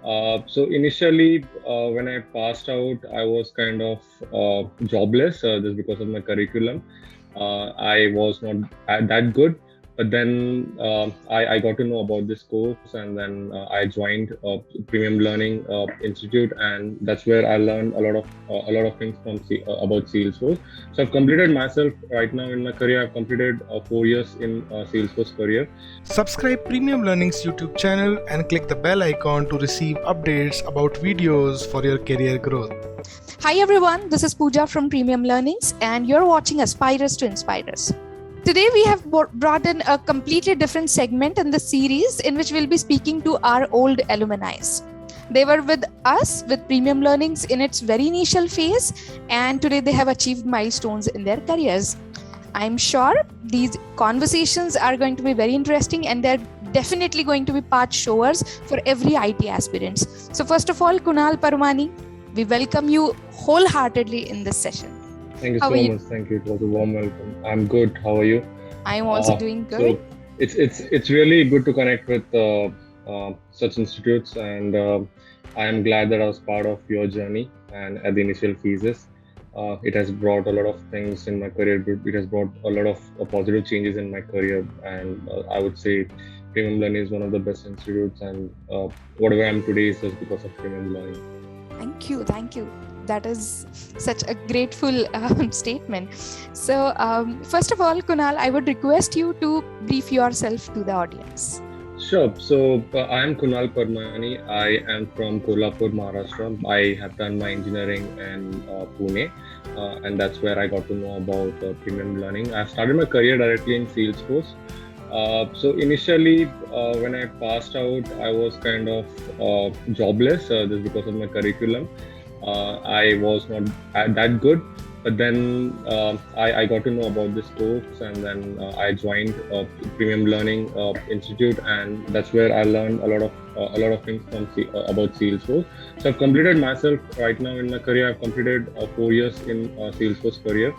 So initially, when I passed out, I was kind of jobless just because of my curriculum. I was not that good, but then I got to know about this course, and then I joined Premium Learning Institute, and that's where I learned a lot of things about Salesforce. So I've completed myself right now in my career. I've completed 4 years in Salesforce career. Subscribe Premium Learning's YouTube channel and click the bell icon to receive updates about videos for your career growth. Hi everyone, this is Pooja from Premium Learnings and you're watching Aspirers to Inspirers. Today we have brought in a completely different segment in the series in which we'll be speaking to our old alumni. They were with us with Premium Learnings in its very initial phase, and today they have achieved milestones in their careers. I'm sure these conversations are going to be very interesting and they're definitely going to be path showers for every IT aspirants. So first of all, Kunal Parmani, we welcome you wholeheartedly in this session. Thank you so much. Thank you. It was a warm welcome. I'm good. How are you? I'm also doing good. So it's really good to connect with such institutes, and I am glad that I was part of your journey and at the initial phases. It has brought a lot of things in my career. It has brought a lot of positive changes in my career, and I would say Premium Learning is one of the best institutes, and whatever I am today is just because of Premium Learning. Thank you. That is such a grateful statement. So, first of all, Kunal, I would request you to brief yourself to the audience. Sure. So, I am Kunal Parmani. I am from Kolhapur, Maharashtra. I have done my engineering in Pune, and that's where I got to know about Premium Learning. I started my career directly in Salesforce. So initially, when I passed out, I was kind of jobless just because of my curriculum. I was not that good, but then I got to know about this course, and then I joined Premium Learning Institute, and that's where I learned a lot of things about Salesforce. So I've completed myself right now in my career. I've completed 4 years in Salesforce career.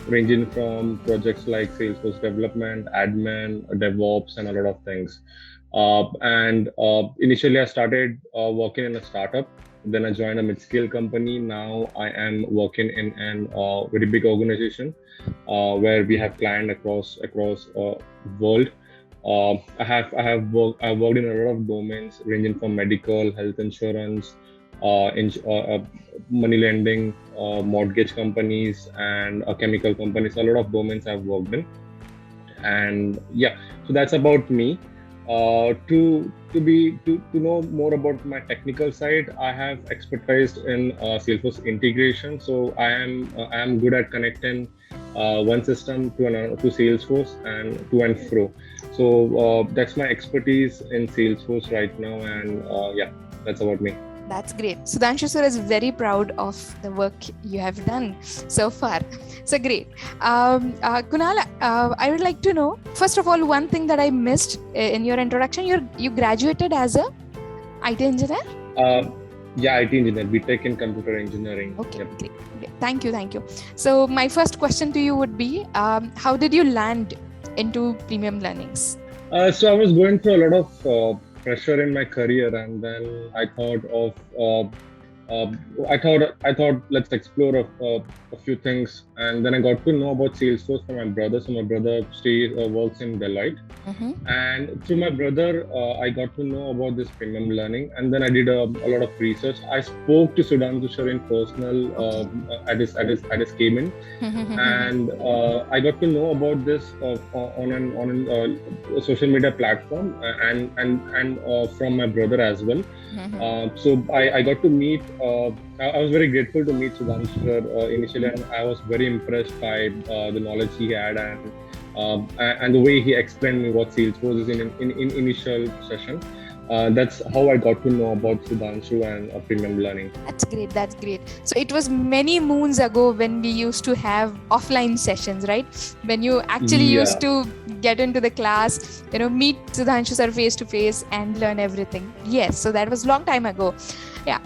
Ranging from projects like Salesforce development, admin, DevOps, and a lot of things. And initially, I started working in a startup. Then I joined a mid-scale company. Now I am working in an very big organization where we have clients across world. I've worked in a lot of domains ranging from medical, health insurance, money lending, mortgage companies, and chemical companies. A lot of domains I've worked in, and yeah, so that's about me. To know more about my technical side, I have expertise in Salesforce integration. So I am good at connecting one system to Salesforce and to and fro. So that's my expertise in Salesforce right now, and yeah, that's about me. That's great. Sudhanshu sir is very proud of the work you have done so far. So great. Kunal, I would like to know, first of all, one thing that I missed in your introduction, you graduated as a IT engineer? Yeah, IT engineer, BTech in computer engineering. Okay, yep. Great. Thank you. So my first question to you would be, how did you land into Premium Learnings? So I was going through a lot of pressure in my career, and then I thought of I thought let's explore a few things, and then I got to know about Salesforce from my brother. So my brother works in Deloitte, and through my brother I got to know about this Premium Learning, and then I did a lot of research. I spoke to Sudhanshu sir in personal at his cabin, and I got to know about this on a social media platform, and from my brother as well. So I got to meet. I was very grateful to meet Sudhanshu sir initially, and I was very impressed by the knowledge he had and the way he explained me what Salesforce is in initial session. That's how I got to know about Sudhanshu and Premium Learning. That's great. So it was many moons ago when we used to have offline sessions, right? When you actually used to get into the class, meet Sudhanshu sir face to face and learn everything. Yes, so that was a long time ago. Yeah.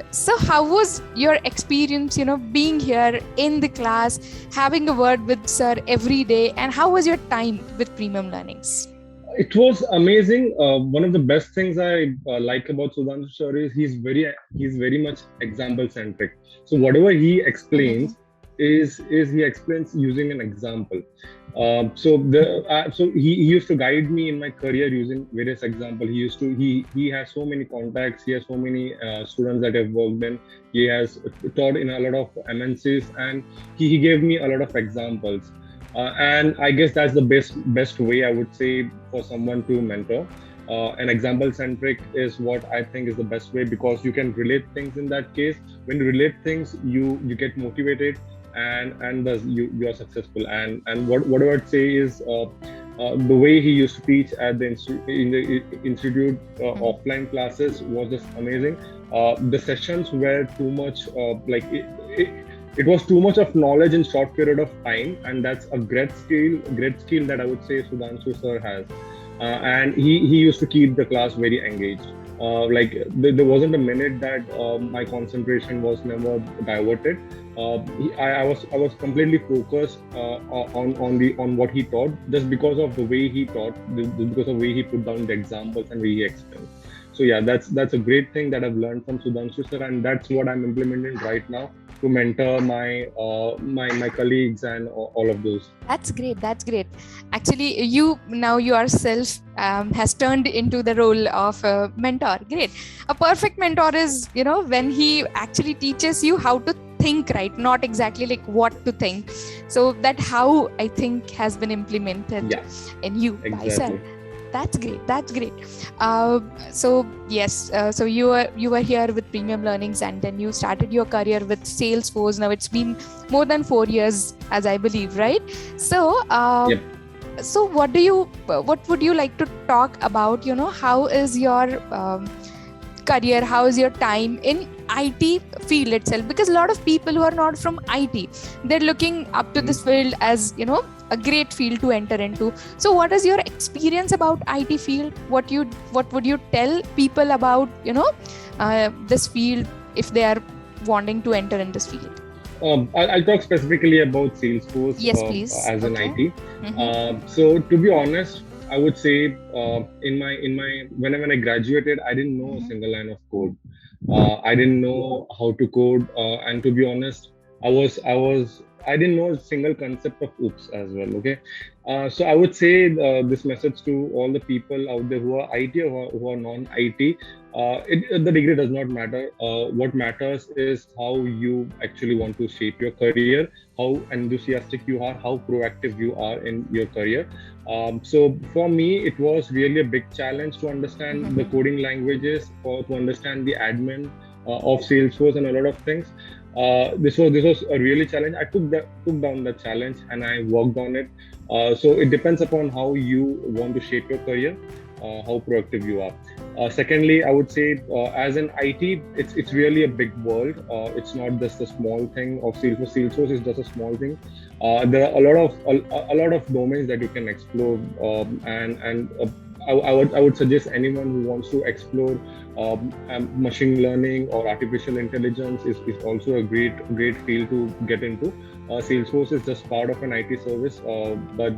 So how was your experience, being here in the class, having a word with sir every day, and how was your time with Premium Learnings? It was amazing. One of the best things I like about Sudhanshu sir is he's very much example centric. So whatever he Mhm. explains is he explains using an example. He used to guide me in my career using various examples. He has so many contacts. He has so many students that have worked in. He has taught in a lot of MNCs, and he gave me a lot of examples. And I guess that's the best way I would say for someone to mentor. An example centric is what I think is the best way, because you can relate things in that case. When you relate things, you get motivated, and thus you are successful. And whatever I'd say is the way he used to teach at in the institute Mhm. offline classes was just amazing. The sessions were too much it was too much of knowledge in short period of time, and that's a great skill that I would say Sudhanshu sir has. And he used to keep the class very engaged. There wasn't a minute that my concentration was never diverted. I was completely focused on what he taught, just because of the way he taught, because of the way he put down the examples and way he explained. So yeah, that's a great thing that I've learned from Sudhanshu sir, and that's what I'm implementing right now to mentor my colleagues and all of those. That's great. That's great. Actually, you now yourself has turned into the role of a mentor. Great. A perfect mentor is, when he actually teaches you how to think, right? Not exactly like what to think. So that how I think has been implemented Yeah, in you by sir. exactly. That's great. That's great. So yes, so you were here with Premium Learnings, and then you started your career with Salesforce. Now it's been more than 4 years, as I believe, right? So, Yep. so what would you like to talk about? How is your career? How is your time in IT field itself? Because a lot of people who are not from IT, they're looking up to this field as a great field to enter into. So what is your experience about IT field? What would you tell people about this field if they are wanting to enter in this field? I'll talk specifically about Salesforce Yes, please. as an Okay. IT. Mm-hmm. So to be honest, I would say in my when I graduated, I didn't know a Mm-hmm. single line of code. I didn't know how to code, and to be honest, I didn't know a single concept of OOPS as well. Okay, so I would say this message to all the people out there who are IT or who are non-IT. The degree does not matter. What matters is how you actually want to shape your career, how enthusiastic you are, how proactive you are in your career. So for me, it was really a big challenge to understand the Mm-hmm. coding languages, or to understand the admin of Salesforce and a lot of things. This was a really challenge. I took down the challenge and I worked on it. So it depends upon how you want to shape your career, how proactive you are. Secondly, I would say as an IT, it's really a big world. It's not just a small thing of Salesforce. Salesforce is just a small thing. There are a lot of domains that you can explore, and I would suggest anyone who wants to explore machine learning or artificial intelligence is also a great field to get into. Salesforce is just part of an IT service, but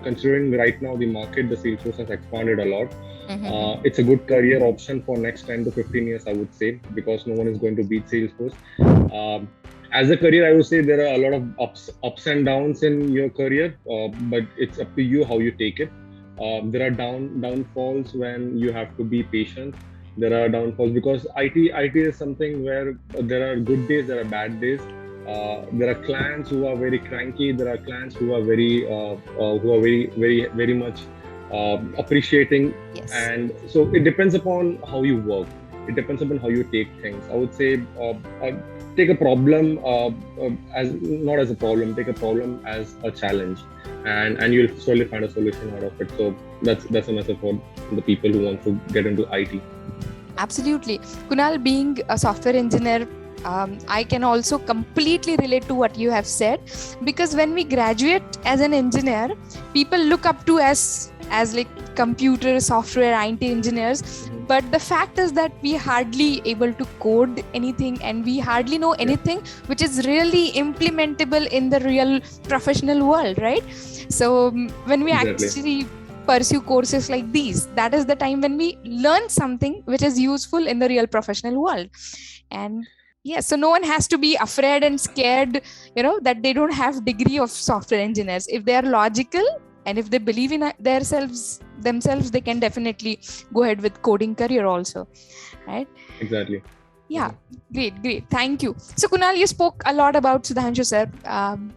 considering right now the market, the Salesforce has expanded a lot. Mm-hmm. It's a good career option for next 10 to 15 years, I would say, because no one is going to beat Salesforce. Um, as a career, I would say there are a lot of ups and downs in your career, but it's up to you how you take it. There are downfalls when you have to be patient. There are downfalls because IT is something where there are good days, there are bad days. There are clients who are very cranky. There are clients who are very much appreciating, Yes. and so it depends upon how you work. It depends upon how you take things. I would say take a problem as not as a problem. Take a problem as a challenge, and you'll slowly find a solution out of it. So that's a message for the people who want to get into IT. Absolutely. Kunal, being a software engineer, I can also completely relate to what you have said, because when we graduate as an engineer, people look up to us as like computer software IT engineers. Mhm. But the fact is that we hardly able to code anything, and we hardly know anything which is really implementable in the real professional world, right? So when we Exactly. actually pursue courses like these. That is the time when we learn something which is useful in the real professional world. And yes, so no one has to be afraid and scared, that they don't have degree of software engineers. If they are logical and if they believe in themselves, they can definitely go ahead with coding career also, right? Exactly. Yeah, great. Thank you. So Kunal, you spoke a lot about Sudhanshu sir.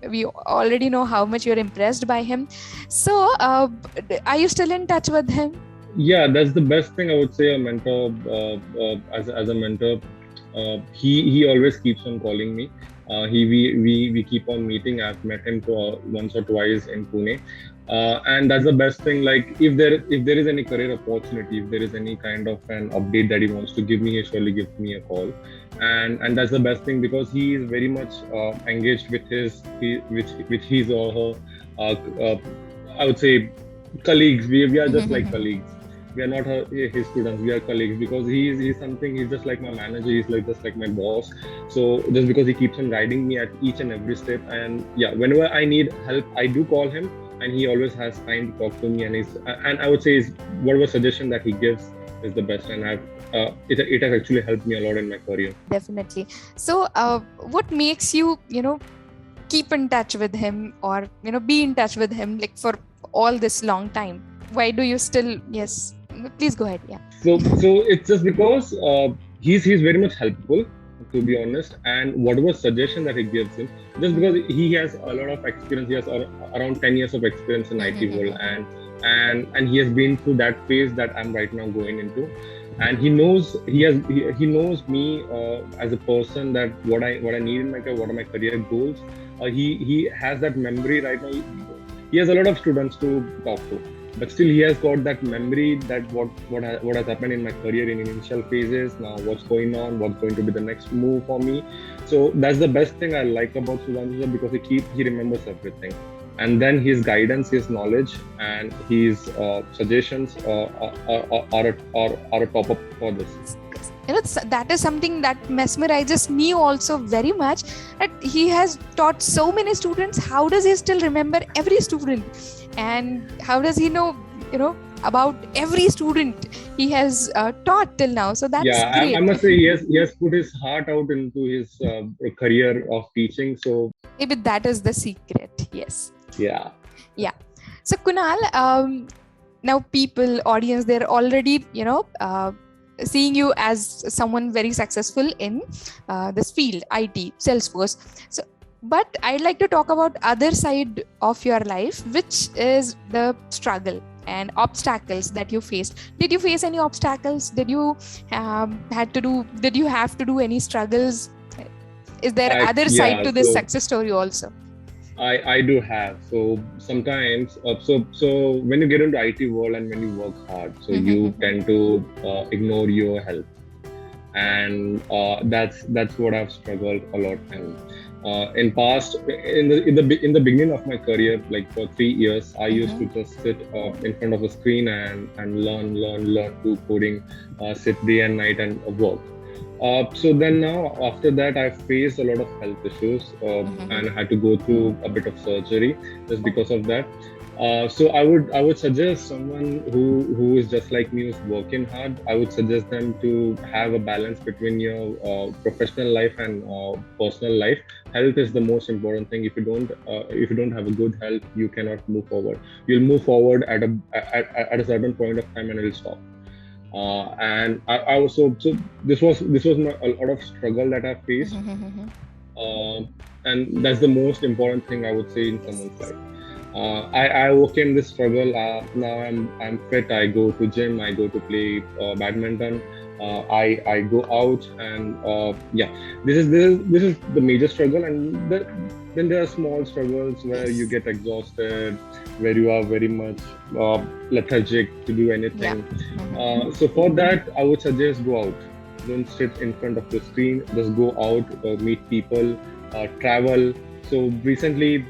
We already know how much you're impressed by him. So are you still in touch with him? Yeah, that's the best thing I would say. A mentor, as a mentor, he always keeps on calling me. We keep on meeting. I've met him once or twice in Pune, and that's the best thing. Like if there is any career opportunity, if there is any kind of an update that he wants to give me, he surely gives me a call, and that's the best thing because he is very much engaged with his or her. I would say colleagues. We are just like colleagues. We are not his students, we are colleagues because he's just like my manager, he's just like my boss. So just because he keeps on guiding me at each and every step, and yeah, whenever I need help, I do call him, and he always has time to talk to me, and I would say whatever suggestion that he gives is the best, and it has actually helped me a lot in my career. Definitely. So what makes you keep in touch with him, or be in touch with him like for all this long time? Why do you still? Yes, please go ahead. Yeah. So it's just because he's very much helpful, to be honest, and whatever suggestion that he gives him, just because he has a lot of experience, he has around 10 years of experience in IT world, and he has been through that phase that I'm right now going into, and he knows he knows me as a person, that what I need in my career, what are my career goals. He has that memory right now. He has a lot of students to talk to, but still he has got that memory that what has happened in my career in initial phases, now what's going on, what's going to be the next move for me. So that's the best thing I like about Sudhanshu, because he remembers everything, and then his guidance, his knowledge, and his suggestions are a top up for this. That is something that mesmerizes me also very much, that he has taught so many students. How does he still remember every student, and how does he know about every student he has taught till now? So that's great. I must say he has put his heart out into his career of teaching, so maybe that is the secret. Yes. Yeah. So Kunal, now audience, they're already seeing you as someone very successful in this field, IT, Salesforce. So, but I'd like to talk about other side of your life, which is the struggle and obstacles that you faced. Did you face any obstacles? Did you have to do any struggles? Is there other side to this success story also? I do have. So sometimes, so when you get into IT world and when you work hard, so you tend to ignore your health, and that's what I've struggled a lot in past. In the beginning of my career, like for 3 years, I used to just sit in front of a screen and learn do coding, sit day and night and work. So then now after that, I faced a lot of health issues and had to go through a bit of surgery just because of that. So I would suggest someone who is just like me, who's working hard. I would suggest them to have a balance between your professional life and personal life. Health is the most important thing. If you don't have a good health, you cannot move forward. You'll move forward at a certain point of time and it'll stop. And I also, so this was a lot of struggle that I faced, and that's the most important thing I would say in someone's life. I overcame this struggle. Now I'm fit. I go to gym. I go to play badminton. I go out, and this is the major struggle. And then there are small struggles where you get exhausted, where you are very much lethargic to do anything. So for that, I would suggest go out. Don't sit in front of the screen. Just go out, meet people, travel. So recently,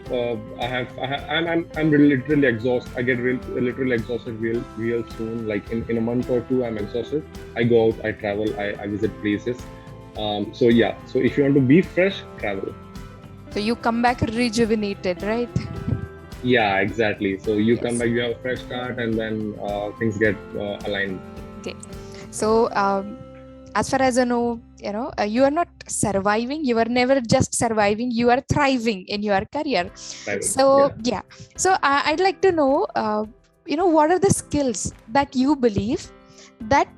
I'm literally exhausted. I get literally exhausted real soon. Like in a month or two, I'm exhausted. I go out, I travel, I visit places. So if you want to be fresh, travel. So you come back rejuvenated, right? Yeah, exactly. So you come Yes. back, you have a fresh start, and then things get aligned. Okay. So, as far as I know, you are not surviving. You are never just surviving. You are thriving in your career. Right? So, Yeah. yeah. So, I'd like to know, what are the skills that you believe that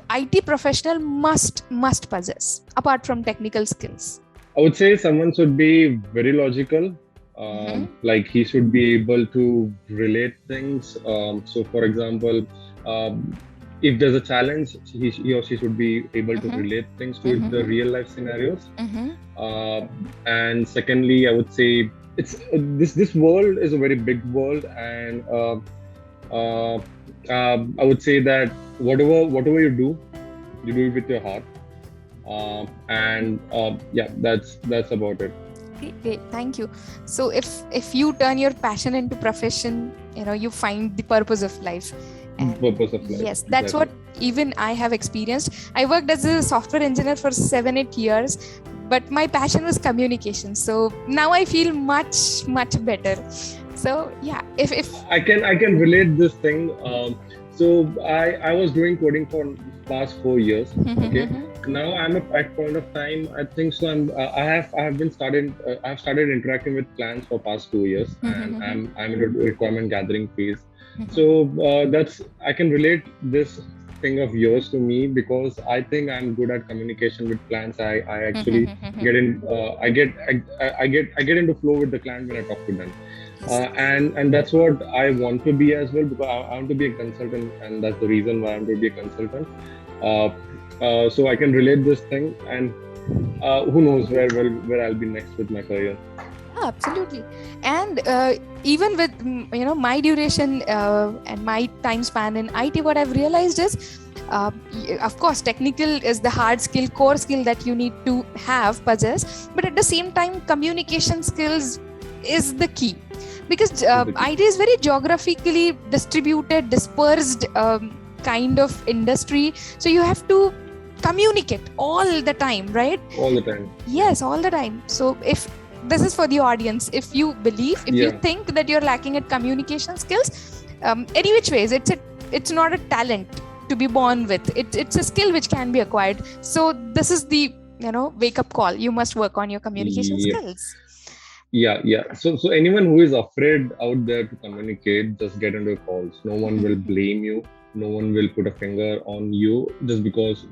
IT professional must possess apart from technical skills? I would say someone should be very logical. Mm-hmm. Like he should be able to relate things. So, for example, if there's a challenge, he or she should be able to Mm-hmm. relate things to the Mm-hmm. real life scenarios. Mm-hmm. Uh, and secondly, I would say it's this world is a very big world, and uh, I would say that whatever you do it with your heart. And yeah, that's about it. Great, great. Thank you. So if you turn your passion into profession, you find the purpose of life. And Purpose of life. yes, that's Exactly. what even I have experienced. I worked as a software engineer for 7-8 years, but my passion was communication. So now I feel much better. So yeah, if I can relate this thing. So I was doing coding for past 4 years. Okay. Now I'm at point of time. I think so. I have started interacting with clients for past 2 years, and I'm in a requirement gathering phase. So that's I can relate this thing of yours to me because I think I'm good at communication with clients. I actually get in. I get into flow with the client when I talk to them. And that's what I want to be as well because I want to be a consultant, and that's the reason why I want to be a consultant. Uh, so I can relate this thing, and who knows where I'll be next with my career. absolutely. And even with my duration and my time span in IT, what I've realized is, of course, technical is the hard skill, core skill that you need to possess, but at the same time, communication skills is the key, because IT is very geographically distributed, dispersed kind of industry. So you have to communicate all the time, right? All the time. Yes, all the time. So if this is for the audience, if you believe, if you think that you're lacking at communication skills, any which ways, it's not a talent to be born with. It's a skill which can be acquired. So this is the wake up call. You must work on your communication skills. Yeah. So anyone who is afraid out there to communicate, just get into calls. No one will blame you. No one will put a finger on you just because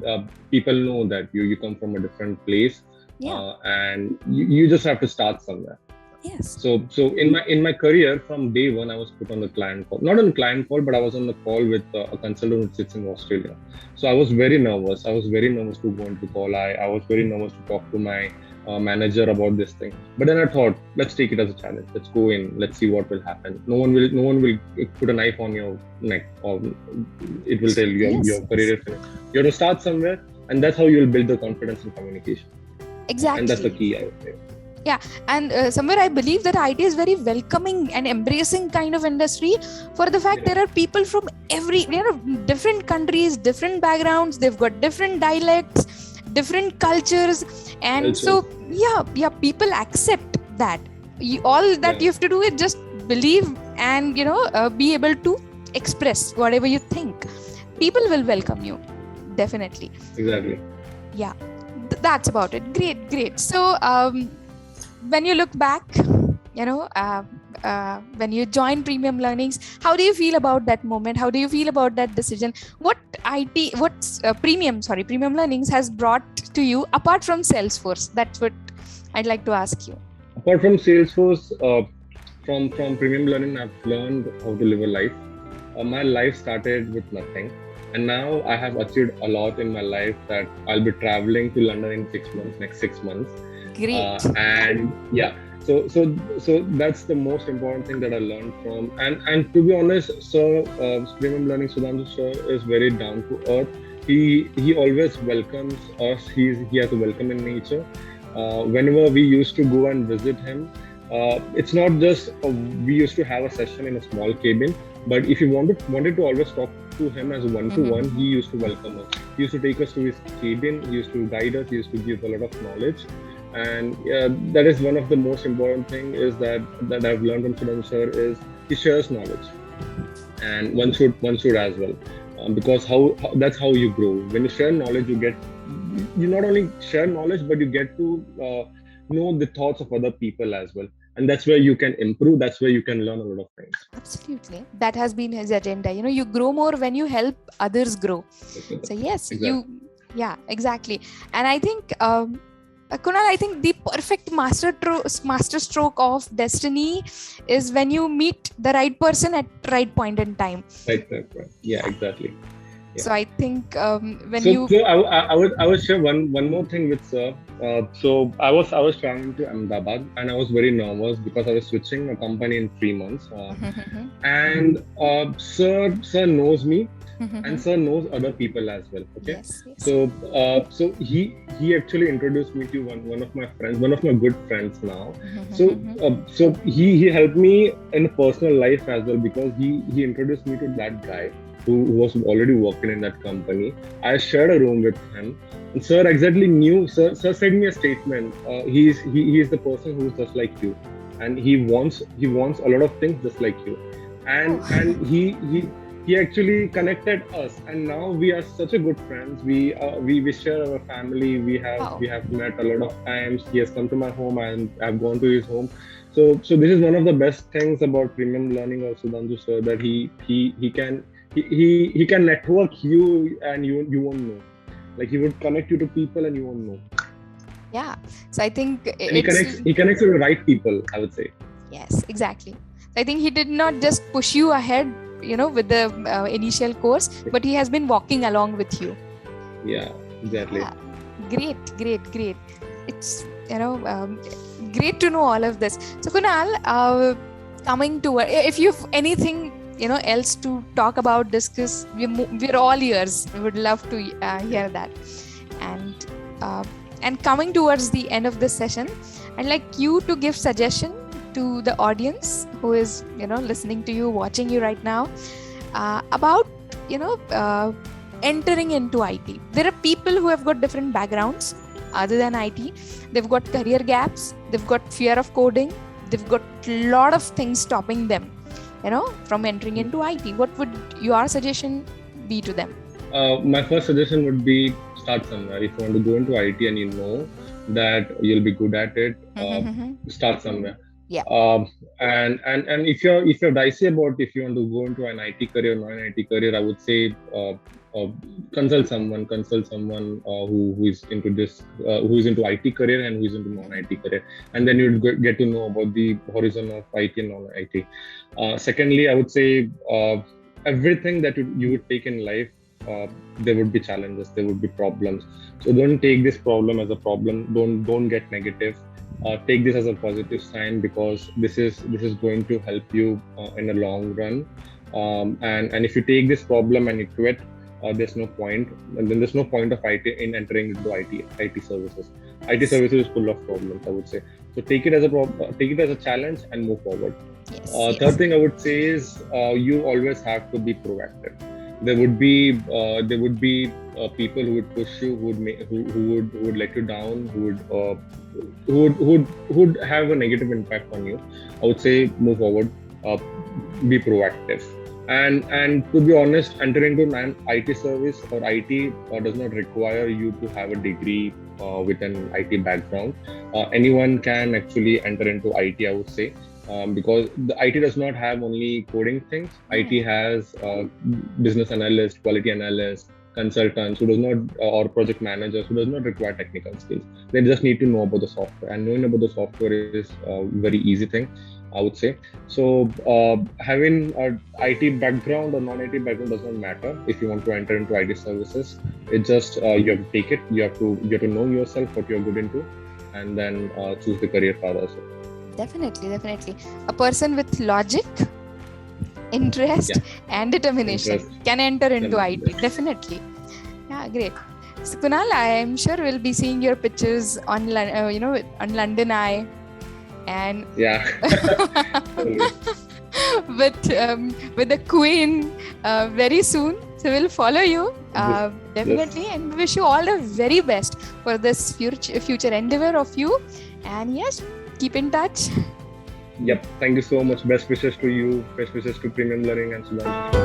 people know that you come from a different place. And you just have to start somewhere. Yes. So in my career from day one, I was put on the client call, not on the client call, but I was on the call with a consultant who sits in Australia. So I was very nervous. I was very nervous to go into call. I was very nervous to talk to my manager about this thing. But then I thought, let's take it as a challenge. Let's go in. Let's see what will happen. No one will put a knife on your neck, or it will tell you your career is finished. You have to start somewhere, and that's how you will build the confidence in communication. Exactly. And that's the key, I would say. Yeah, and somewhere I believe that IT is very welcoming and embracing kind of industry, for the fact there are people from different countries, different backgrounds, they've got different dialects, different cultures, and so people accept that. All that you have to do is just believe and be able to express whatever you think. People will welcome you, definitely. Exactly. Yeah, that's about it. Great. So when you look back, when you join Premium Learnings, how do you feel about that moment? How do you feel about that decision? What Premium Learnings has brought to you apart from Salesforce? That's what I'd like to ask you. Apart from Salesforce, from Premium Learning, I've learned how to live a life. My life started with nothing, and now I have achieved a lot in my life that I'll be traveling to London in next 6 months. Great. And yeah, so that's the most important thing that I learned from. And to be honest, Premium Learning Sudhanshu sir is very down to earth. He always welcomes us. He has a welcoming nature. Whenever we used to go and visit him, it's not just we used to have a session in a small cabin, but if you wanted to always talk to him as a one-to-one, he used to welcome us. He used to take us to his cabin. He used to guide us. He used to give a lot of knowledge. And that is one of the most important thing is that I've learned from Sudhanshu sir is he shares knowledge, and one should as well, because that's how you grow. When you share knowledge, you not only share knowledge, but you get to know the thoughts of other people as well, and that's where you can improve. That's where you can learn a lot of things. Absolutely, that has been his agenda. You grow more when you help others grow. So yes, Exactly. yeah, exactly. And I think Kunal, I think the perfect master stroke of destiny is when you meet the right person at right point in time. Right. Yeah, exactly. Yeah. So I think when So I would share one more thing with sir. So I was traveling to Ahmedabad, and I was very nervous because I was switching a company in 3 months. And sir knows me, and sir knows other people as well. Okay. Yes. So he actually introduced me to one of my friends, one of my good friends now. So he helped me in personal life as well, because he introduced me to that guy who was already working in that company. I shared a room with him, and sir exactly knew. Sir sent me a statement. He is the person who is just like you, and he wants a lot of things just like you, and he actually connected us, and now we are such a good friends. We share our family. We have met a lot of times. He has come to my home, and I've gone to his home. So this is one of the best things about premium learning also, Sudhanshu sir, that he can network you, and you won't know. Like, he would connect you to people and you won't know. Yeah. So I think he connects with the right people, I would say. Yes, exactly. I think he did not just push you ahead, with the initial course, but he has been walking along with you. Yeah, exactly. Yeah. Great. It's great to know all of this. So Kunal, coming to if you've anything else to talk about, discuss, we're all ears. We would love to hear that. And coming towards the end of this session, I'd like you to give suggestion to the audience who is listening to you, watching you right now, about entering into IT. There are people who have got different backgrounds other than IT. They've got career gaps, they've got fear of coding, they've got a lot of things stopping them from entering into IT. What would your suggestion be to them? My first suggestion would be, start somewhere. If you want to go into IT and you know that you'll be good at it, start somewhere. Yeah. And if you're dicey about if you want to go into an IT career or non-IT career, I would say consult someone who is into this, who is into IT career and who is into non-IT career, and then you'd get to know about the horizon of IT and non-IT. Secondly, I would say everything that you would take in life, there would be challenges, there would be problems. So don't take this problem as a problem. Don't get negative. Take this as a positive sign, because this is going to help you in the long run. And if you take this problem and you quit, there's no point. And then there's no point of IT in entering into IT services. IT services is full of problems, I would say. So take it as a challenge and move forward. Yes. Third thing I would say is you always have to be proactive. There would be people who would push you, who would let you down, who would have a negative impact on you. I would say move forward, be proactive, and to be honest, entering into an IT service or IT does not require you to have a degree with an IT background. Anyone can actually enter into IT, I would say. Because the IT does not have only coding things. IT has business analysts, quality analysts, consultants who does not, or project managers who does not require technical skills. They just need to know about the software, and knowing about the software is a very easy thing, I would say. So having an IT background or non-IT background does not matter if you want to enter into IT services. It's just you have to take it. You have to know yourself, what you're good into, and then choose the career path also. Definitely. A person with logic, interest, and determination can enter into IT. Definitely. Yeah, great. So Kunal, I am sure we'll be seeing your pictures on London Eye, and with the Queen very soon. So we'll follow you definitely, and wish you all the very best for this future endeavor of you. And yes, keep in touch. Yep. Thank you so much. Best wishes to you. Best wishes to Premium Learning and Sudhanshu.